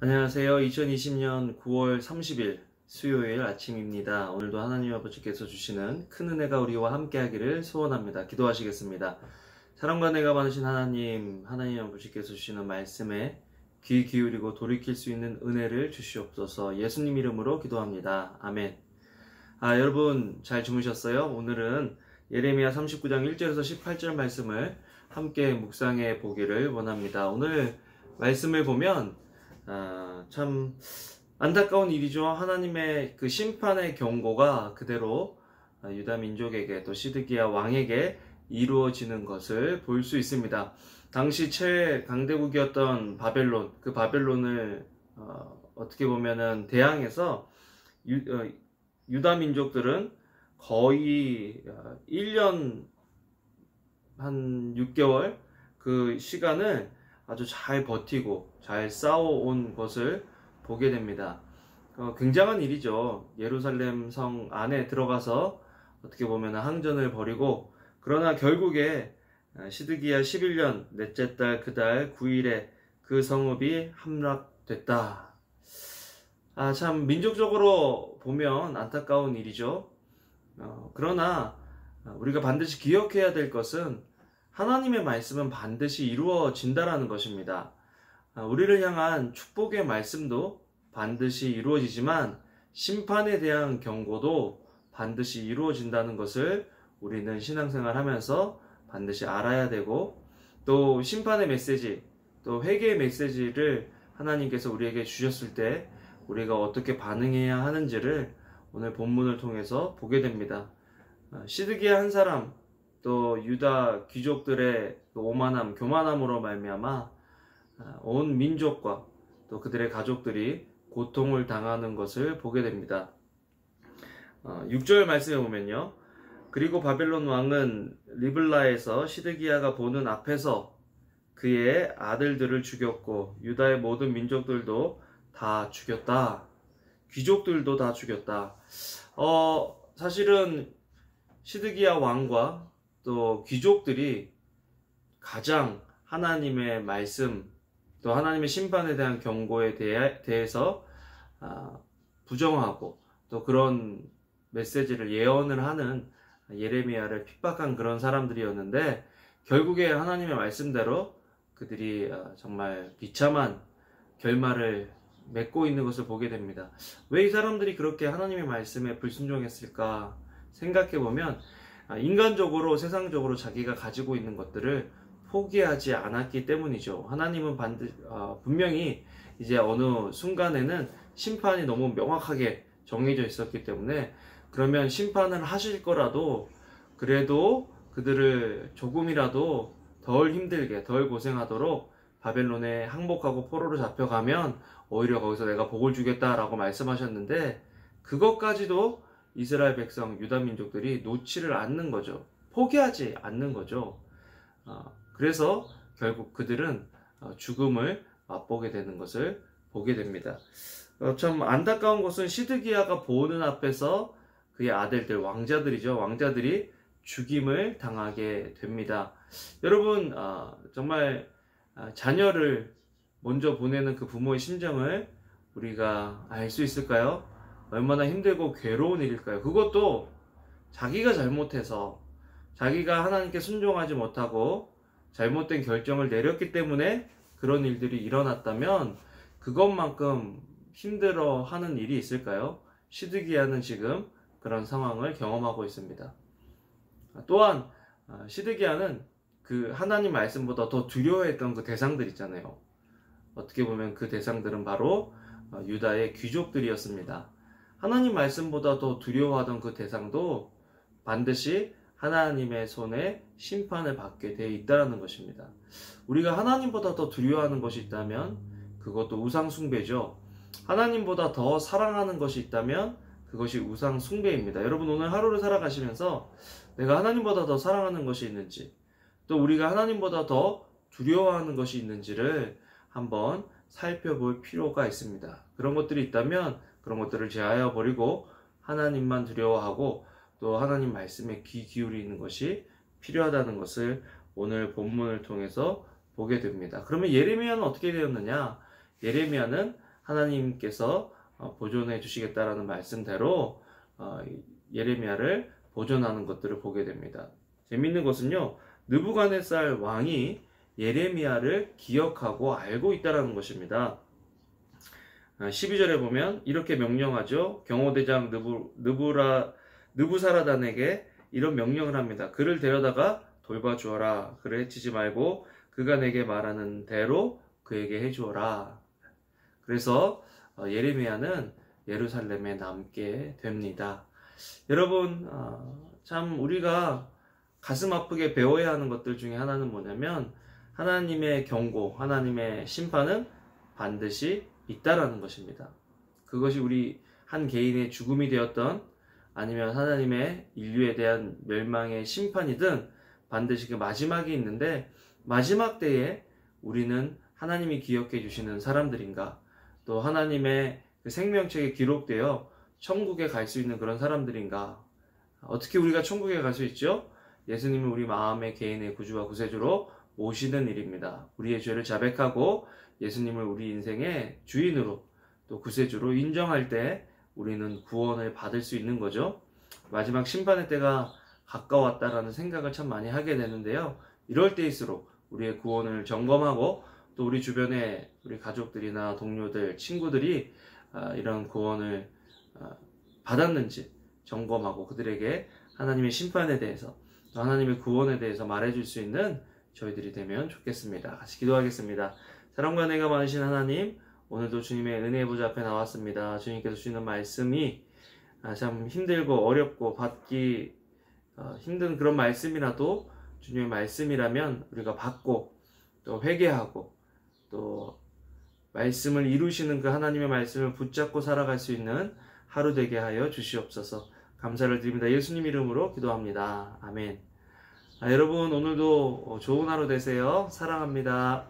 안녕하세요. 2020년 9월 30일 수요일 아침입니다. 오늘도 하나님 아버지께서 주시는 큰 은혜가 우리와 함께 하기를 소원합니다. 기도하시겠습니다. 사랑과 은혜가 많으신 하나님 아버지께서 주시는 말씀에 귀 기울이고 돌이킬 수 있는 은혜를 주시옵소서. 예수님 이름으로 기도합니다. 아멘. 여러분 잘 주무셨어요? 오늘은 예레미야 39장 1절에서 18절 말씀을 함께 묵상해 보기를 원합니다. 오늘 말씀을 보면 참 안타까운 일이죠. 하나님의 그 심판의 경고가 그대로 유다 민족에게 또 시드기야 왕에게 이루어지는 것을 볼 수 있습니다. 당시 최강대국이었던 바벨론, 그 바벨론을 어떻게 보면은 대항해서 유다 민족들은 거의 1년 한 6개월 그 시간을 아주 잘 버티고 잘 싸워온 것을 보게 됩니다. 굉장한 일이죠. 예루살렘 성 안에 들어가서 어떻게 보면 항전을 벌이고, 그러나 결국에 시드기야 11년 넷째 달 그달 9일에 그 성읍이 함락됐다. 참 민족적으로 보면 안타까운 일이죠. 그러나 우리가 반드시 기억해야 될 것은 하나님의 말씀은 반드시 이루어진다라는 것입니다. 우리를 향한 축복의 말씀도 반드시 이루어지지만 심판에 대한 경고도 반드시 이루어진다는 것을 우리는 신앙생활 하면서 반드시 알아야 되고, 또 심판의 메시지, 또 회개의 메시지를 하나님께서 우리에게 주셨을 때 우리가 어떻게 반응해야 하는지를 오늘 본문을 통해서 보게 됩니다. 시드기야 한 사람, 또 유다 귀족들의 오만함, 교만함으로 말미암아 온 민족과 또 그들의 가족들이 고통을 당하는 것을 보게 됩니다. 6절 말씀에 보면요, 그리고 바벨론 왕은 리블라에서 시드기야가 보는 앞에서 그의 아들들을 죽였고 유다의 모든 민족들도 다 죽였다. 귀족들도 다 죽였다. 사실은 시드기야 왕과 또 귀족들이 가장 하나님의 말씀, 또 하나님의 심판에 대한 경고에 대해서 부정하고 또 그런 메시지를 예언을 하는 예레미야를 핍박한 그런 사람들이었는데, 결국에 하나님의 말씀대로 그들이 정말 비참한 결말을 맺고 있는 것을 보게 됩니다. 왜 이 사람들이 그렇게 하나님의 말씀에 불순종했을까 생각해보면, 인간적으로 세상적으로 자기가 가지고 있는 것들을 포기하지 않았기 때문이죠. 하나님은 분명히 이제 어느 순간에는 심판이 너무 명확하게 정해져 있었기 때문에, 그러면 심판을 하실 거라도 그래도 그들을 조금이라도 덜 힘들게 덜 고생하도록 바벨론에 항복하고 포로로 잡혀가면 오히려 거기서 내가 복을 주겠다라고 말씀하셨는데, 그것까지도 이스라엘 백성 유다 민족들이 놓지를 않는 거죠. 포기하지 않는 거죠. 그래서 결국 그들은 죽음을 맛보게 되는 것을 보게 됩니다. 참 안타까운 것은 시드기야가 보는 앞에서 그의 아들들, 왕자들이죠. 왕자들이 죽임을 당하게 됩니다. 여러분, 정말 자녀를 먼저 보내는 그 부모의 심정을 우리가 알 수 있을까요? 얼마나 힘들고 괴로운 일일까요? 그것도 자기가 잘못해서, 자기가 하나님께 순종하지 못하고 잘못된 결정을 내렸기 때문에 그런 일들이 일어났다면 그것만큼 힘들어하는 일이 있을까요? 시드기야는 지금 그런 상황을 경험하고 있습니다. 또한 시드기야는 그 하나님 말씀보다 더 두려워했던 그 대상들 있잖아요. 어떻게 보면 그 대상들은 바로 유다의 귀족들이었습니다. 하나님 말씀보다 더 두려워하던 그 대상도 반드시 하나님의 손에 심판을 받게 되어 있다는 것입니다. 우리가 하나님보다 더 두려워하는 것이 있다면 그것도 우상숭배죠. 하나님보다 더 사랑하는 것이 있다면 그것이 우상숭배입니다. 여러분, 오늘 하루를 살아가시면서 내가 하나님보다 더 사랑하는 것이 있는지, 또 우리가 하나님보다 더 두려워하는 것이 있는지를 한번 살펴볼 필요가 있습니다. 그런 것들이 있다면 그런 것들을 제하여 버리고 하나님만 두려워하고 또 하나님 말씀에 귀 기울이는 것이 필요하다는 것을 오늘 본문을 통해서 보게 됩니다. 그러면 예레미야는 어떻게 되었느냐? 예레미야는 하나님께서 보존해 주시겠다라는 말씀대로 예레미야를 보존하는 것들을 보게 됩니다. 재밌는 것은요, 느부갓네살 왕이 예레미야를 기억하고 알고 있다는 것입니다. 12절에 보면 이렇게 명령하죠. 경호대장 느부사라단에게 이런 명령을 합니다. 그를 데려다가 돌봐주어라. 그를 해치지 말고 그가 내게 말하는 대로 그에게 해주어라. 그래서 예레미야는 예루살렘에 남게 됩니다. 여러분, 참 우리가 가슴 아프게 배워야 하는 것들 중에 하나는 뭐냐면 하나님의 경고, 하나님의 심판은 반드시 있다라는 것입니다. 그것이 우리 한 개인의 죽음이 되었던 아니면 하나님의 인류에 대한 멸망의 심판이든 반드시 그 마지막이 있는데, 마지막 때에 우리는 하나님이 기억해 주시는 사람들인가, 또 하나님의 그 생명책에 기록되어 천국에 갈 수 있는 그런 사람들인가. 어떻게 우리가 천국에 갈 수 있죠? 예수님을 우리 마음의 개인의 구주와 구세주로 모시는 일입니다. 우리의 죄를 자백하고 예수님을 우리 인생의 주인으로 또 구세주로 인정할 때 우리는 구원을 받을 수 있는 거죠. 마지막 심판의 때가 가까웠다라는 생각을 참 많이 하게 되는데요. 이럴 때일수록 우리의 구원을 점검하고 또 우리 주변에 우리 가족들이나 동료들, 친구들이 이런 구원을 받았는지 점검하고 그들에게 하나님의 심판에 대해서 또 하나님의 구원에 대해서 말해줄 수 있는 저희들이 되면 좋겠습니다. 같이 기도하겠습니다. 사랑과 은혜가 많으신 하나님, 오늘도 주님의 은혜의 보좌 앞에 나왔습니다. 주님께서 주시는 말씀이 참 힘들고 어렵고 받기 힘든 그런 말씀이라도 주님의 말씀이라면 우리가 받고 또 회개하고 또 말씀을 이루시는 그 하나님의 말씀을 붙잡고 살아갈 수 있는 하루 되게 하여 주시옵소서. 감사를 드립니다. 예수님 이름으로 기도합니다. 아멘. 여러분, 오늘도 좋은 하루 되세요. 사랑합니다.